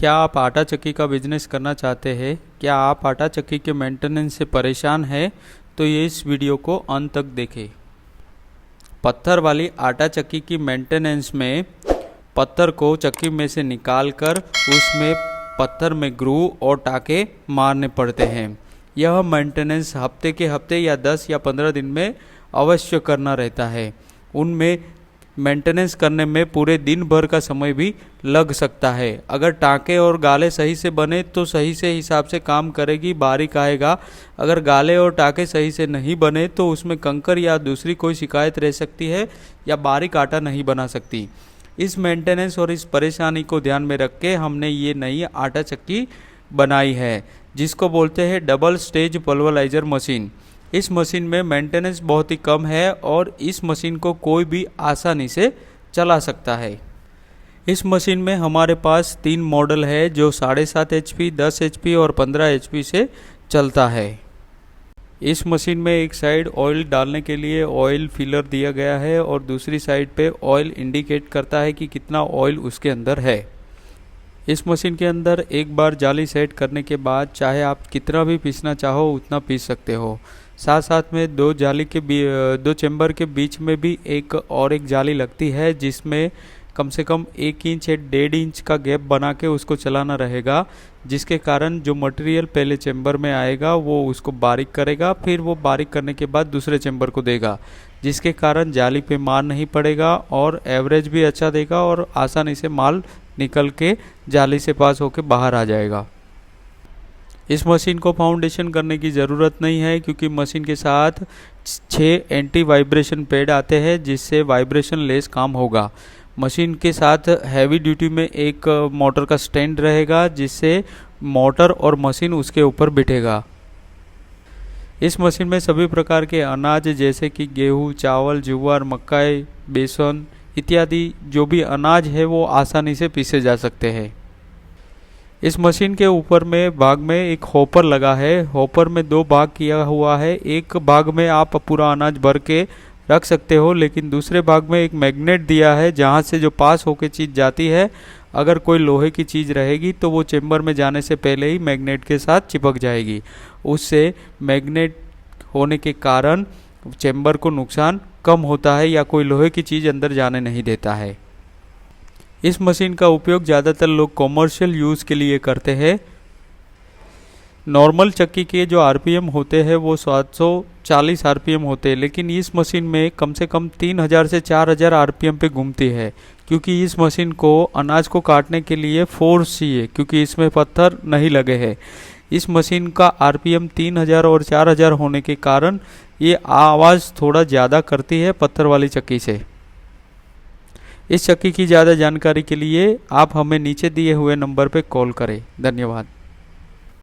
क्या आप आटा चक्की का बिजनेस करना चाहते हैं? क्या आप आटा चक्की के मेंटेनेंस से परेशान हैं? तो ये इस वीडियो को अंत तक देखें। पत्थर वाली आटा चक्की की मेंटेनेंस में पत्थर को चक्की में से निकालकर उसमें पत्थर में ग्रू और टाके मारने पड़ते हैं। यह मेंटेनेंस हफ्ते के हफ्ते या 10 या 15 दिन में अवश्य करना रहता है। उनमें मेंटेनेंस करने में पूरे दिन भर का समय भी लग सकता है। अगर टाँके और गाले सही से बने तो सही से हिसाब से काम करेगी, बारीक आएगा। अगर गाले और टाँके सही से नहीं बने तो उसमें कंकर या दूसरी कोई शिकायत रह सकती है या बारीक आटा नहीं बना सकती। इस मेंटेनेंस और इस परेशानी को ध्यान में रख के हमने ये नई आटा चक्की बनाई है, जिसको बोलते हैं डबल स्टेज पल्वराइजर मशीन। इस मशीन में मेंटेनेंस बहुत ही कम है और इस मशीन को कोई भी आसानी से चला सकता है। इस मशीन में हमारे पास 3 मॉडल है जो 7.5 HP, 10 HP और 15 HP से चलता है। इस मशीन में एक साइड ऑयल डालने के लिए ऑयल फिलर दिया गया है और दूसरी साइड पे ऑयल इंडिकेट करता है कि कितना ऑयल उसके अंदर है। इस मशीन के अंदर एक बार जाली सेट करने के बाद चाहे आप कितना भी पीसना चाहो उतना पीस सकते हो। साथ साथ में 2 चेम्बर के बीच में भी एक जाली लगती है, जिसमें कम से कम 1 इंच या 1.5 इंच का गैप बना के उसको चलाना रहेगा, जिसके कारण जो मटेरियल पहले चेम्बर में आएगा वो उसको बारीक करेगा, फिर वो बारीक करने के बाद दूसरे चेम्बर को देगा, जिसके कारण जाली पे मार नहीं पड़ेगा और एवरेज भी अच्छा देगा और आसानी से माल निकल के जाली से पास होके बाहर आ जाएगा। इस मशीन को फाउंडेशन करने की ज़रूरत नहीं है, क्योंकि मशीन के साथ 6 एंटी वाइब्रेशन पैड आते हैं, जिससे वाइब्रेशन लेस काम होगा। मशीन के साथ हैवी ड्यूटी में एक मोटर का स्टैंड रहेगा, जिससे मोटर और मशीन उसके ऊपर बिठेगा। इस मशीन में सभी प्रकार के अनाज जैसे कि गेहूँ, चावल, ज्वार, मक्का, बेसन इत्यादि जो भी अनाज है वो आसानी से पीसे जा सकते हैं। इस मशीन के ऊपर में भाग में एक हॉपर लगा है। हॉपर में 2 भाग किया हुआ है। एक भाग में आप पूरा अनाज भर के रख सकते हो, लेकिन दूसरे भाग में एक मैग्नेट दिया है, जहां से जो पास होके चीज़ जाती है, अगर कोई लोहे की चीज़ रहेगी तो वो चेम्बर में जाने से पहले ही मैग्नेट के साथ चिपक जाएगी। उससे मैग्नेट होने के कारण चेम्बर को नुकसान कम होता है या कोई लोहे की चीज़ अंदर जाने नहीं देता है। इस मशीन का उपयोग ज़्यादातर लोग कॉमर्शियल यूज़ के लिए करते हैं। नॉर्मल चक्की के जो आरपीएम होते हैं वो 740 आरपीएम होते हैं, लेकिन इस मशीन में कम से कम 3000 से 4000 आरपीएम पे घूमती है, क्योंकि इस मशीन को अनाज को काटने के लिए फोर्स चाहिए, क्योंकि इसमें पत्थर नहीं लगे हैं। इस मशीन का आरपीएम 3000 और 4000 होने के कारण ये आवाज़ थोड़ा ज़्यादा करती है पत्थर वाली चक्की से। इस चक्की की ज़्यादा जानकारी के लिए आप हमें नीचे दिए हुए नंबर पर कॉल करें। धन्यवाद।